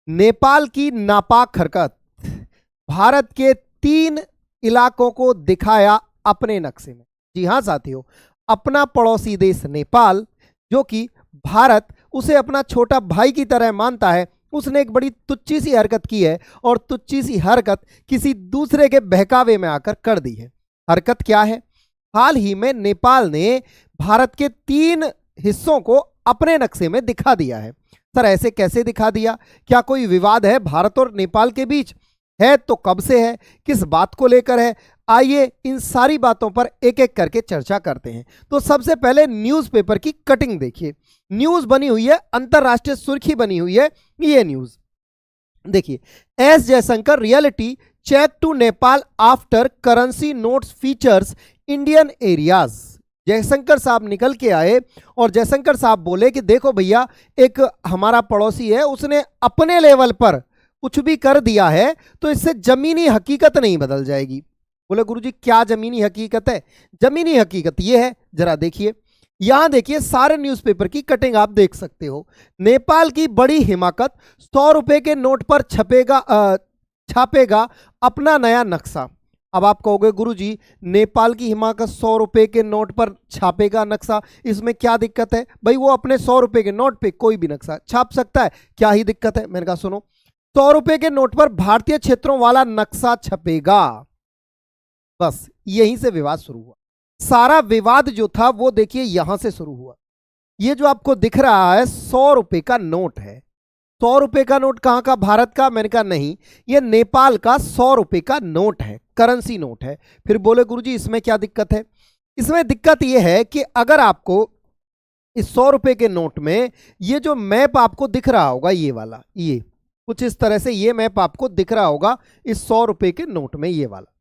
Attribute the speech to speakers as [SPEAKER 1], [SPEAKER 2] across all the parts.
[SPEAKER 1] नेपाल की नापाक हरकत, भारत के 3 इलाकों को दिखाया अपने नक्शे में। जी हां साथियों, अपना पड़ोसी देश नेपाल, जो कि भारत उसे अपना छोटा भाई की तरह मानता है, उसने एक बड़ी तुच्छी सी हरकत की है और तुच्छी सी हरकत किसी दूसरे के बहकावे में आकर कर दी है। हरकत क्या है? हाल ही में नेपाल ने भारत के 3 हिस्सों को अपने नक्शे में दिखा दिया है। सर ऐसे कैसे दिखा दिया? क्या कोई विवाद है भारत और नेपाल के बीच? है तो कब से है, किस बात को लेकर है? आइए इन सारी बातों पर एक एक करके चर्चा करते हैं। तो सबसे पहले न्यूज़पेपर की कटिंग देखिए। न्यूज़ बनी हुई है, अंतरराष्ट्रीय सुर्खी बनी हुई है, ये न्यूज़ देखिए। S Jaishankar reality check to Nepal after currency notes features Indian areas. Jaishankar साहब निकल के आए और जयशंकर साहब बोले कि देखो भैया, एक हमारा पड़ोसी है, उसने अपने लेवल पर कुछ भी कर दिया है तो इससे जमीनी हकीकत नहीं बदल जाएगी। बोले गुरुजी क्या जमीनी हकीकत है? जमीनी हकीकत यह है, जरा देखिए, यहां देखिए सारे न्यूज़पेपर की कटिंग आप देख सकते हो। नेपाल की बड़ी हिमाकत, 100 रुपए के नोट पर छापेगा अपना नया नक्शा। अब आप कहोगे गुरुजी नेपाल की हिमाकत 100 रुपए के नोट पर छापेगा नक्शा, इसमें क्या दिक्कत है? भाई वो अपने 100 रुपए के नोट पे कोई भी नक्शा छाप सकता है, क्या ही दिक्कत है? मैंने कहा सुनो, 100 रुपए के नोट पर भारतीय क्षेत्रों वाला नक्शा छपेगा। बस यहीं से विवाद शुरू हुआ। सारा विवाद जो था वो देखिए यहां से शुरू हुआ। ये जो आपको दिख रहा है 100 रुपए का नोट है। 100 रुपए का नोट कहां का? भारत का? मैंने कहा नहीं, ये नेपाल का 100 रुपए का नोट है, करेंसी नोट है। फिर बोले गुरुजी इसमें क्या दिक्कत है? इसमें दिक्कत यह है कि अगर आपको इस 100 रुपए के नोट में ये जो मैप आपको दिख रहा होगा, ये वाला, ये कुछ इस तरह से ये मैप आपको दिख रहा होगा इस 100 रुपए के नोट में, ये वाला,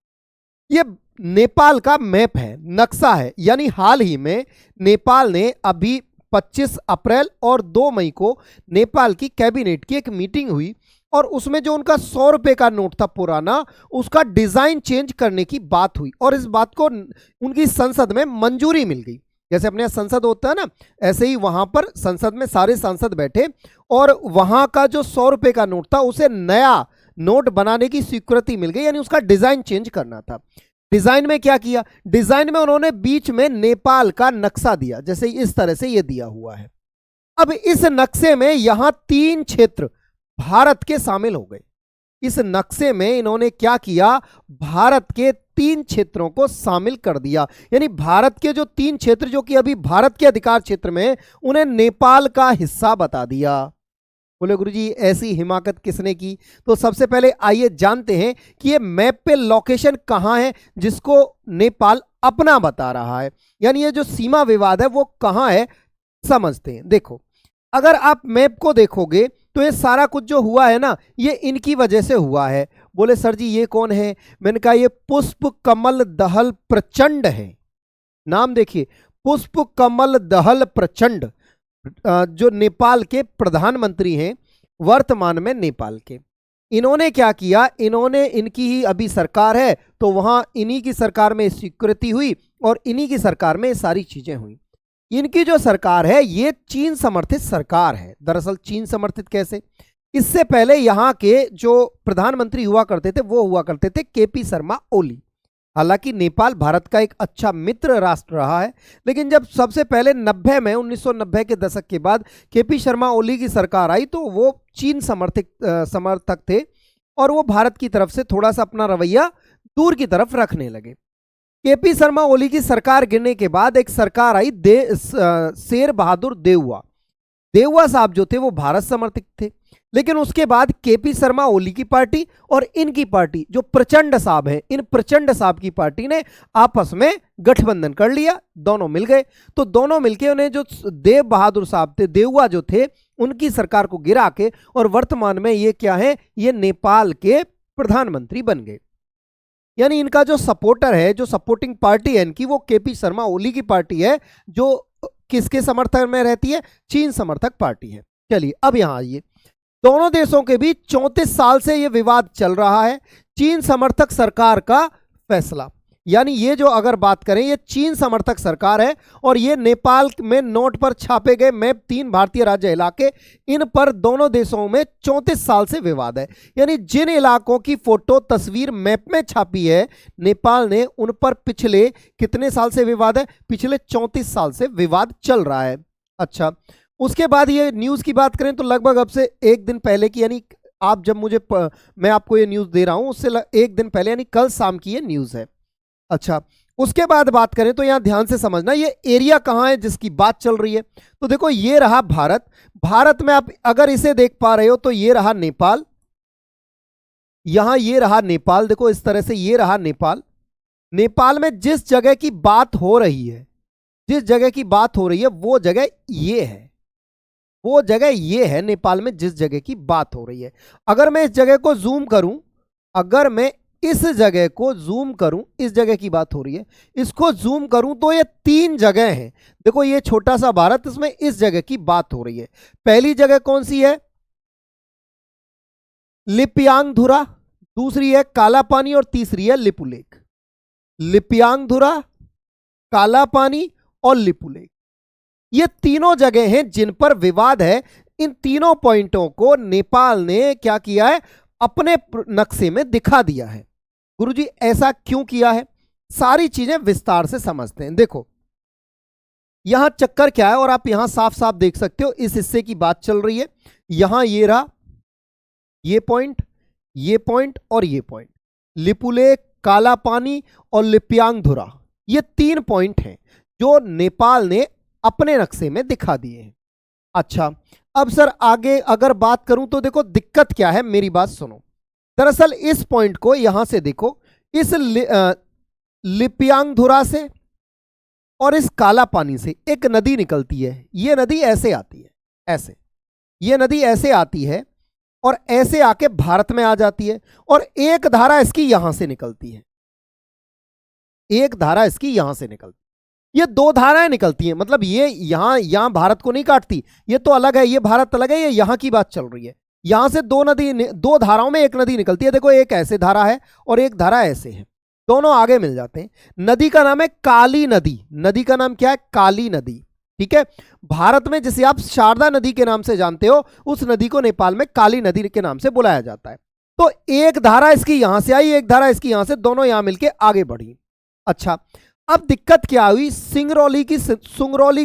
[SPEAKER 1] ये नेपाल का मैप है, नक्शा है। यानी हाल ही में नेपाल ने अभी 25 अप्रैल और 2 मई को नेपाल की कैबिनेट की एक मीटिंग हुई और उसमें जो उनका 100 रुपए का नोट था पुराना, उसका डिजाइन चेंज करने की बात हुई और इस बात को उनकी संसद में मंजूरी मिल गई। जैसे अपने यहाँ संसद होता है ना, ऐसे ही वहां पर संसद में सारे सांसद बैठे और वहां का जो 100 रुपए का नोट था उसे नया नोट बनाने की स्वीकृति मिल गई, यानी उसका डिजाइन चेंज करना था। डिजाइन में क्या किया? डिजाइन में उन्होंने बीच में नेपाल का नक्शा दिया, जैसे इस तरह से ये दिया हुआ है। अब इस नक्शे में यहां 3 क्षेत्र भारत के शामिल हो गए। इस नक्शे में इन्होंने क्या किया? भारत के 3 क्षेत्रों को शामिल कर दिया, यानी भारत के जो 3 क्षेत्र जो कि अभी भारत के अधिकार क्षेत्र में, उन्हें नेपाल का हिस्सा बता दिया। बोले गुरुजी ऐसी हिमाकत किसने की? तो सबसे पहले आइए जानते हैं कि ये मैप पे लोकेशन कहां है जिसको नेपाल अपना बता रहा है, यानी ये जो सीमा विवाद है वो कहां है, समझते हैं। देखो, अगर आप मैप को देखोगे तो ये सारा कुछ जो हुआ है ना, ये इनकी वजह से हुआ है। बोले सर जी ये कौन है? मैंने कहा ये पुष्प कमल दहल प्रचंड है। नाम देखिए, पुष्प कमल दहल प्रचंड, जो नेपाल के प्रधानमंत्री हैं वर्तमान में नेपाल के। इन्होंने क्या किया? इन्होंने, इनकी ही अभी सरकार है तो वहां इन्हीं की सरकार में स्वीकृति हुई और इन्हीं की सरकार में सारी चीजें हुई। इनकी जो सरकार है ये चीन समर्थित सरकार है। दरअसल चीन समर्थित कैसे? इससे पहले यहाँ के जो प्रधानमंत्री हुआ करते थे वो हुआ करते थे केपी शर्मा ओली। हालांकि नेपाल भारत का एक अच्छा मित्र राष्ट्र रहा है, लेकिन जब सबसे पहले 1990 के दशक के बाद केपी शर्मा ओली की सरकार आई तो वो चीन समर्थक थे और वो भारत की तरफ से थोड़ा सा अपना रवैया दूर की तरफ रखने लगे। केपी शर्मा ओली की सरकार गिरने के बाद एक सरकार आई शेर बहादुर देउवा साहब जो थे वो भारत समर्थक थे, लेकिन उसके बाद केपी शर्मा ओली की पार्टी और इनकी पार्टी जो प्रचंड साहब है, इन प्रचंड साहब की पार्टी ने आपस में गठबंधन कर लिया, दोनों मिल गए। तो दोनों मिलके उन्हें जो देव बहादुर साहब थे, देउवा जो थे, उनकी सरकार को गिरा के और वर्तमान में ये क्या है, ये नेपाल के प्रधानमंत्री बन गए। यानी इनका जो सपोर्टर है, जो सपोर्टिंग पार्टी है इनकी, वो केपी शर्मा ओली की पार्टी है जो किसके समर्थन में रहती है? चीन समर्थक पार्टी है। चलिए अब यहां आइए, दोनों देशों के बीच 34 साल से यह विवाद चल रहा है। चीन समर्थक सरकार का फैसला, यानी ये जो अगर बात करें ये चीन समर्थक सरकार है और ये नेपाल में नोट पर छापे गए मैप 3 भारतीय राज्य इलाके, इन पर दोनों देशों में 34 साल से विवाद है। यानी जिन इलाकों की फोटो तस्वीर मैप में छापी है नेपाल ने, उन पर पिछले कितने साल से विवाद है? पिछले 34 साल से विवाद चल रहा है। अच्छा, उसके बाद ये न्यूज की बात करें तो लगभग अब से एक दिन पहले की, यानी आप जब मैं आपको ये न्यूज दे रहा हूं उससे एक दिन पहले यानी कल शाम की ये न्यूज है। अच्छा, उसके बाद बात करें तो यहां ध्यान से समझना ये एरिया कहां है जिसकी बात चल रही है। तो देखो ये रहा भारत, भारत में आप अगर इसे देख पा रहे हो तो ये रहा नेपाल, यहां ये रहा नेपाल, देखो इस तरह से ये रहा नेपाल। नेपाल में जिस जगह की बात हो रही है, जिस जगह की बात हो रही है वो जगह ये है, वो जगह ये है नेपाल में जिस जगह की बात हो रही है। अगर मैं इस जगह को जूम करूं, अगर मैं इस जगह को जूम करूं, इस जगह की बात हो रही है, इसको जूम करूं तो ये 3 जगह हैं। देखो ये छोटा सा भारत, इसमें इस जगह की बात हो रही है। पहली जगह कौन सी है? लिपियांगधुरा, दूसरी है काला पानी और तीसरी है लिपुलेख। लिपियांगधुरा, काला पानी और लिपुलेख, ये तीनों जगह हैं जिन पर विवाद है। इन तीनों पॉइंटों को नेपाल ने क्या किया है? अपने नक्शे में दिखा दिया है। गुरुजी ऐसा क्यों किया है? सारी चीजें विस्तार से समझते हैं। देखो यहां चक्कर क्या है और आप यहां साफ साफ देख सकते हो, इस हिस्से की बात चल रही है। यहां ये रहा ये पॉइंट, ये पॉइंट और ये पॉइंट, लिपुलेख, काला पानी और लिपियांगधुरा, ये 3 पॉइंट हैं जो नेपाल ने अपने नक्शे में दिखा दिए हैं। अच्छा, अब सर आगे अगर बात करूं तो देखो दिक्कत क्या है, मेरी बात सुनो। दरअसल इस पॉइंट को यहां से देखो, इस लिपियांगधुरा से और इस काला पानी से एक नदी निकलती है। ये नदी ऐसे आती है, ऐसे, ये नदी ऐसे आती है और ऐसे आके भारत में आ जाती है और एक धारा इसकी यहां से निकलती है, एक धारा इसकी यहां से निकलती है। ये 2 धाराएं निकलती हैं, मतलब ये यहां भारत को नहीं काटती, ये तो अलग है, ये भारत अलग है, ये यहां की बात चल रही है। यहां से 2 धाराओं में एक नदी निकलती है। देखो एक ऐसे धारा है और एक धारा ऐसे है, दोनों आगे मिल जाते हैं। नदी का नाम है काली नदी। नदी का नाम क्या है? काली नदी। ठीक है, भारत में जिसे आप शारदा नदी के नाम से जानते हो, उस नदी को नेपाल में काली नदी के नाम से बुलाया जाता है। तो एक धारा इसकी यहां से आई, एक धारा इसकी यहां से, दोनों यहां मिलकर आगे बढ़ी। अच्छा, अब दिक्कत क्या हुई? सुंगरौली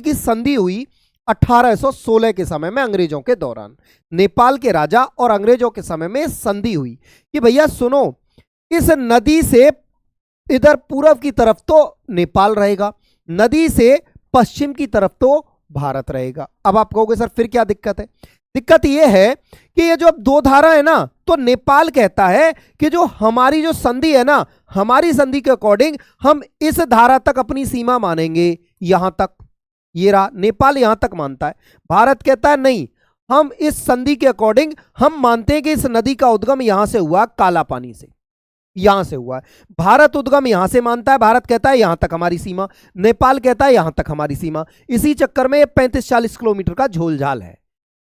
[SPEAKER 1] की संधि हुई 1816 के समय में, अंग्रेजों के दौरान। नेपाल के राजा और अंग्रेजों के समय में संधि हुई कि भैया सुनो, इस नदी से इधर पूरब की तरफ तो नेपाल रहेगा, नदी से पश्चिम की तरफ तो भारत रहेगा। अब आप कहोगे सर फिर क्या दिक्कत है? दिक्कत यह है कि ये जो अब 2 धारा है ना, तो नेपाल कहता है कि जो हमारी जो संधि है ना, हमारी संधि के अकॉर्डिंग हम इस धारा तक अपनी सीमा मानेंगे, यहां तक। ये रहा, नेपाल यहां तक मानता है। भारत कहता है नहीं, हम इस संधि के अकॉर्डिंग हम मानते हैं कि इस नदी का उद्गम यहां से हुआ, काला पानी से, यहां से हुआ है। भारत उद्गम यहां से मानता है, भारत कहता है यहां तक हमारी सीमा, नेपाल कहता है यहां तक हमारी सीमा। इसी चक्कर में ये 35-40 किलोमीटर का झोलझाल है।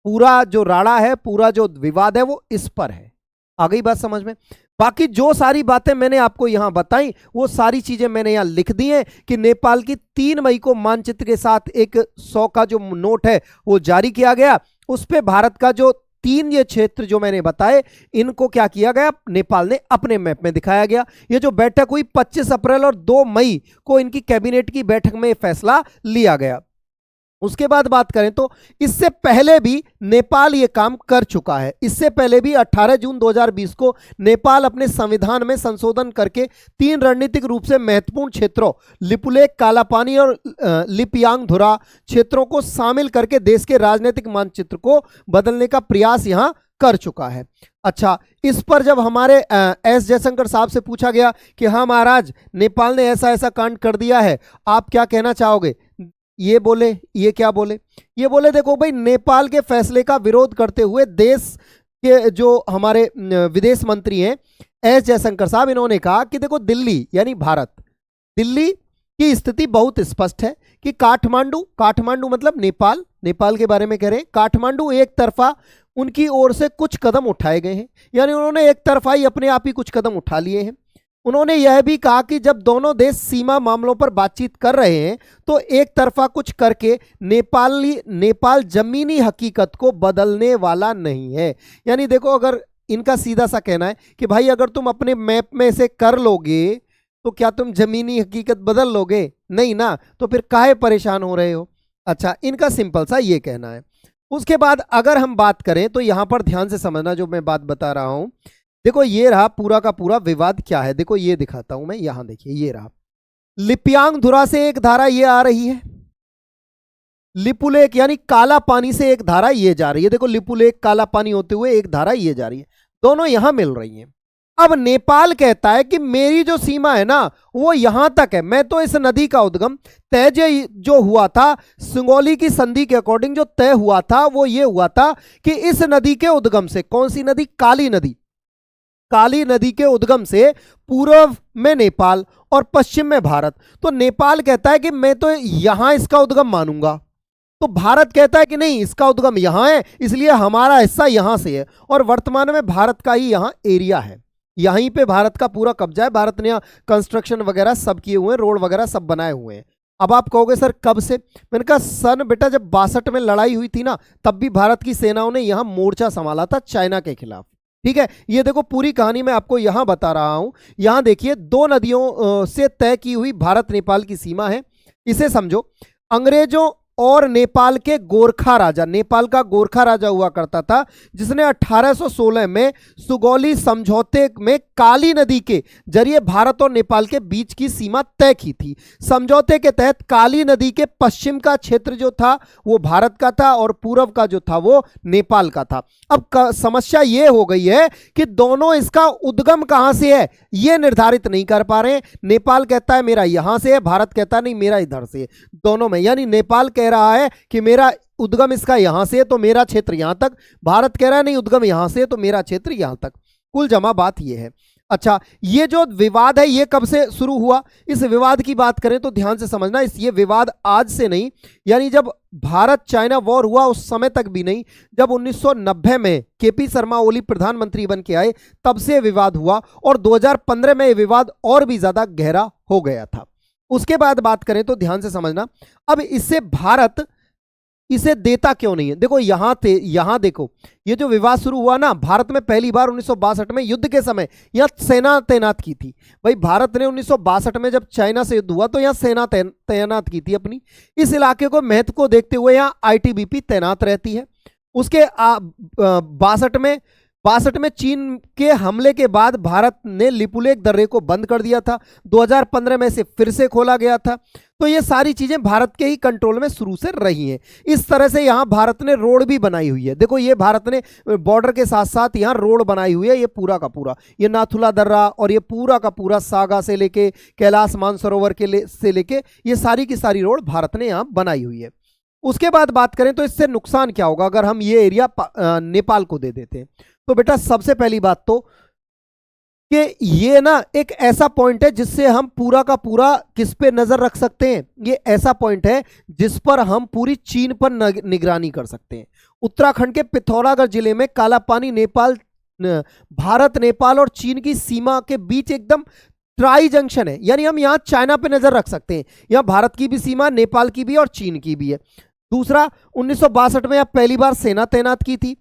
[SPEAKER 1] पूरा जो राड़ा है, पूरा जो विवाद है वो इस पर है। आ गई बात समझ में? बाकी जो सारी बातें मैंने आपको यहां बताई वो सारी चीजें मैंने यहां लिख दी हैं कि नेपाल की 3 मई को मानचित्र के साथ एक 100 का जो नोट है वो जारी किया गया। उस पे भारत का जो 3 ये क्षेत्र जो मैंने बताए, इनको क्या किया गया? नेपाल ने अपने मैप में दिखाया गया। ये जो बैठक हुई 25 अप्रैल और 2 मई को इनकी कैबिनेट की बैठक में फैसला लिया गया। उसके बाद बात करें तो इससे पहले भी नेपाल ये काम कर चुका है। इससे पहले भी 18 जून 2020 को नेपाल अपने संविधान में संशोधन करके 3 रणनीतिक रूप से महत्वपूर्ण क्षेत्रों लिपुलेख, काला पानी और लिपियांगधुरा क्षेत्रों को शामिल करके देश के राजनीतिक मानचित्र को बदलने का प्रयास यहां कर चुका है। अच्छा, इस पर जब हमारे एस जयशंकर साहब से पूछा गया कि हाँ महाराज, नेपाल ने ऐसा ऐसा कांड कर दिया है, आप क्या कहना चाहोगे? ये बोले, ये क्या बोले? ये बोले देखो भाई, नेपाल के फैसले का विरोध करते हुए देश के जो हमारे विदेश मंत्री हैं एस जयशंकर साहब, इन्होंने कहा कि देखो दिल्ली यानी भारत, दिल्ली की स्थिति बहुत स्पष्ट है कि काठमांडू मतलब नेपाल के बारे में कह रहे हैं, काठमांडू एक तरफा उनकी ओर से कुछ कदम उठाए गए हैं, यानी उन्होंने एक तरफा ही अपने आप ही कुछ कदम उठा लिए हैं। उन्होंने यह भी कहा कि जब दोनों देश सीमा मामलों पर बातचीत कर रहे हैं तो एक तरफा कुछ करके नेपाल जमीनी हकीकत को बदलने वाला नहीं है। यानी देखो, अगर इनका सीधा सा कहना है कि भाई अगर तुम अपने मैप में से कर लोगे तो क्या तुम जमीनी हकीकत बदल लोगे? नहीं ना, तो फिर काहे परेशान हो रहे हो? अच्छा, इनका सिंपल सा ये कहना है। उसके बाद अगर हम बात करें तो यहां पर ध्यान से समझना जो मैं बात बता रहा हूं। देखो ये रहा पूरा का पूरा विवाद क्या है, देखो ये दिखाता हूं मैं, यहां देखिए ये रहा। लिप्यांगधुरा से एक धारा ये आ रही है, लिपुलेख यानी काला पानी से एक धारा ये जा रही है। देखो लिपुलेख काला पानी होते हुए एक धारा ये जा रही है, दोनों यहां मिल रही हैं। अब नेपाल कहता है कि मेरी जो सीमा है ना वो यहां तक है, मैं तो इस नदी का उद्गम तय जो हुआ था सुगौली की संधि के अकॉर्डिंग जो तय हुआ था वो ये हुआ था कि इस नदी के उद्गम से, कौन सी नदी? काली नदी, काली नदी के उद्गम से पूर्व में नेपाल और पश्चिम में भारत। तो नेपाल कहता है कि मैं तो यहां इसका उद्गम मानूंगा, तो भारत कहता है कि नहीं इसका उद्गम यहां है इसलिए हमारा हिस्सा यहां से है। और वर्तमान में भारत का ही यहां एरिया है, यहीं पे भारत का पूरा कब्जा है। भारत ने यहाँ कंस्ट्रक्शन वगैरह सब किए हुए हैं, रोड वगैरह सब बनाए हुए हैं। अब आप कहोगे सर कब से? मैंने कहा सन बेटा जब 62 में लड़ाई हुई थी ना, तब भी भारत की सेनाओं ने यहां मोर्चा संभाला था चाइना के खिलाफ। ठीक है, ये देखो पूरी कहानी मैं आपको यहां बता रहा हूं। यहां देखिए दो नदियों से तय की हुई भारत नेपाल की सीमा है, इसे समझो। अंग्रेजों और नेपाल के गोरखा राजा, नेपाल का गोरखा राजा हुआ करता था जिसने 1816 में सुगौली समझौते में काली नदी के जरिए भारत और नेपाल के बीच की सीमा तय की थी। समझौते के तहत काली नदी के पश्चिम का क्षेत्र जो था वो भारत का था और पूर्व का जो था वो नेपाल का था। अब समस्या ये हो गई है कि दोनों इसका उद्गम कहां से है ये निर्धारित नहीं कर पा रहे हैं। नेपाल कहता है मेरा यहां से है, भारत कहता है नहीं मेरा इधर से है, दोनों में। यानी नेपाल कह रहा है कि मेरा उद्गम इसका यहां से है तो मेरा क्षेत्र यहां तक, भारत कह रहा है नहीं उद्गम यहां से है तो मेरा क्षेत्र यहां तक। कुल जमा बात यह है। अच्छा, ये जो विवाद है ये कब से शुरू हुआ? इस विवाद की बात करें तो ध्यान से समझना, ये विवाद आज से नहीं, यानी जब भारत चाइना वॉर हुआ उस समय तक भी नहीं, जब 1990 में केपी शर्मा ओली प्रधानमंत्री बन के आए तब से विवाद हुआ और 2015 में ये विवाद और भी ज्यादा गहरा हो गया था। उसके बाद बात करें तो ध्यान से समझना, अब इससे भारत इसे देता क्यों नहीं है? देखो यहां देखो ये जो विवाद शुरू हुआ ना, भारत में पहली बार 1962 में युद्ध के समय यहां सेना तैनात की थी। भाई भारत ने 1962 में जब चाइना से युद्ध हुआ तो यहां सेना तैनात की थी अपनी। इस इलाके को महत्व को देखते हुए यहां आईटीबीपी तैनात रहती है। उसके 62 में चीन के हमले के बाद भारत ने लिपुलेख दर्रे को बंद कर दिया था, 2015 में से फिर से खोला गया था। तो ये सारी चीजें भारत के ही कंट्रोल में शुरू से रही हैं। इस तरह से यहाँ भारत ने रोड भी बनाई हुई है। देखो ये भारत ने बॉर्डर के साथ साथ यहाँ रोड बनाई हुई है, ये पूरा का पूरा, ये नाथुला दर्रा और ये पूरा का पूरा सागा से लेके कैलाश मानसरोवर से लेके ये सारी की सारी रोड भारत ने यहाँ बनाई हुई है। उसके बाद बात करें तो इससे नुकसान क्या होगा अगर हम ये एरिया नेपाल को दे देते हैं? तो बेटा सबसे पहली बात तो कि ये ना एक ऐसा पॉइंट है जिससे हम पूरा का पूरा किस पे नजर रख सकते हैं, ये ऐसा पॉइंट है जिस पर हम पूरी चीन पर निगरानी कर सकते हैं। उत्तराखंड के पिथौरागढ़ जिले में काला पानी नेपाल, भारत नेपाल और चीन की सीमा के बीच एकदम ट्राई जंक्शन है, यानी हम यहाँ चाइना पे नजर रख सकते हैं। यहाँ भारत की भी सीमा, नेपाल की भी और चीन की भी है। दूसरा, 1962 में आप पहली बार सेना तैनात की थी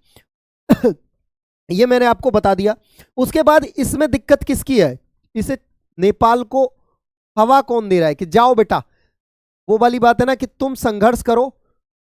[SPEAKER 1] ये मैंने आपको बता दिया। उसके बाद इसमें दिक्कत किसकी है? इसे नेपाल को हवा कौन दे रहा है कि जाओ बेटा, वो वाली बात है ना कि तुम संघर्ष करो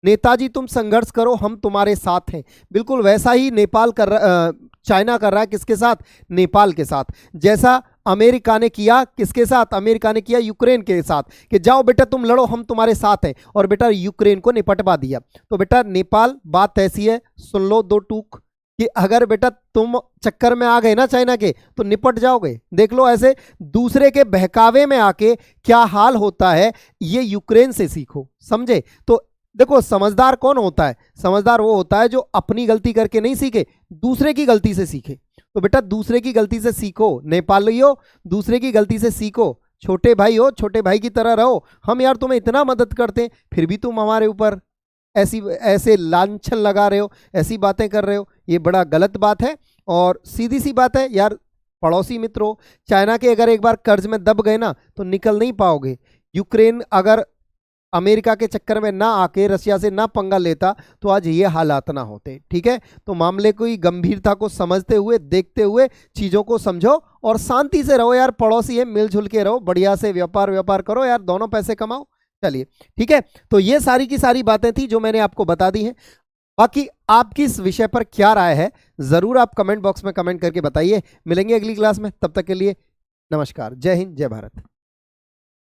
[SPEAKER 1] नेताजी, तुम संघर्ष करो, हम तुम्हारे साथ हैं। बिल्कुल वैसा ही नेपाल कर रहा, चाइना कर रहा है किसके साथ? नेपाल के साथ। जैसा अमेरिका ने किया किसके साथ? अमेरिका ने किया यूक्रेन के साथ कि जाओ बेटा तुम लड़ो, हम तुम्हारे साथ हैं, और बेटा यूक्रेन को निपटवा दिया। तो बेटा नेपाल बात ऐसी है, सुन लो दो टूक, कि अगर बेटा तुम चक्कर में आ गए ना चाइना के तो निपट जाओगे। देख लो ऐसे दूसरे के बहकावे में आके क्या हाल होता है, ये यूक्रेन से सीखो, समझे? तो देखो समझदार कौन होता है? समझदार वो होता है जो अपनी गलती करके नहीं सीखे, दूसरे की गलती से सीखे। तो बेटा दूसरे की गलती से सीखो, नेपालियों दूसरे की गलती से सीखो, छोटे भाई हो, छोटे भाई की तरह रहो। हम यार तुम्हें इतना मदद करते हैं फिर भी तुम हमारे ऊपर ऐसे लांछन लगा रहे हो, ऐसी बातें कर रहे हो, ये बड़ा गलत बात है। और सीधी सी बात है यार, पड़ोसी मित्रों, चाइना के अगर एक बार कर्ज में दब गए ना तो निकल नहीं पाओगे। यूक्रेन अगर अमेरिका के चक्कर में ना आके रशिया से ना पंगा लेता तो आज ये हालात ना होते। ठीक है, तो मामले की गंभीरता को समझते हुए, देखते हुए चीजों को समझो और शांति से रहो यार। पड़ोसी है, मिलजुल के रहो, बढ़िया से व्यापार करो यार, दोनों पैसे कमाओ। चलिए ठीक है, तो ये सारी की सारी बातें थी जो मैंने आपको बता दी हैं। बाकी आपकी इस विषय पर क्या राय है जरूर आप कमेंट बॉक्स में कमेंट करके बताइए। मिलेंगे अगली क्लास में, तब तक के लिए नमस्कार। जय हिंद, जय भारत।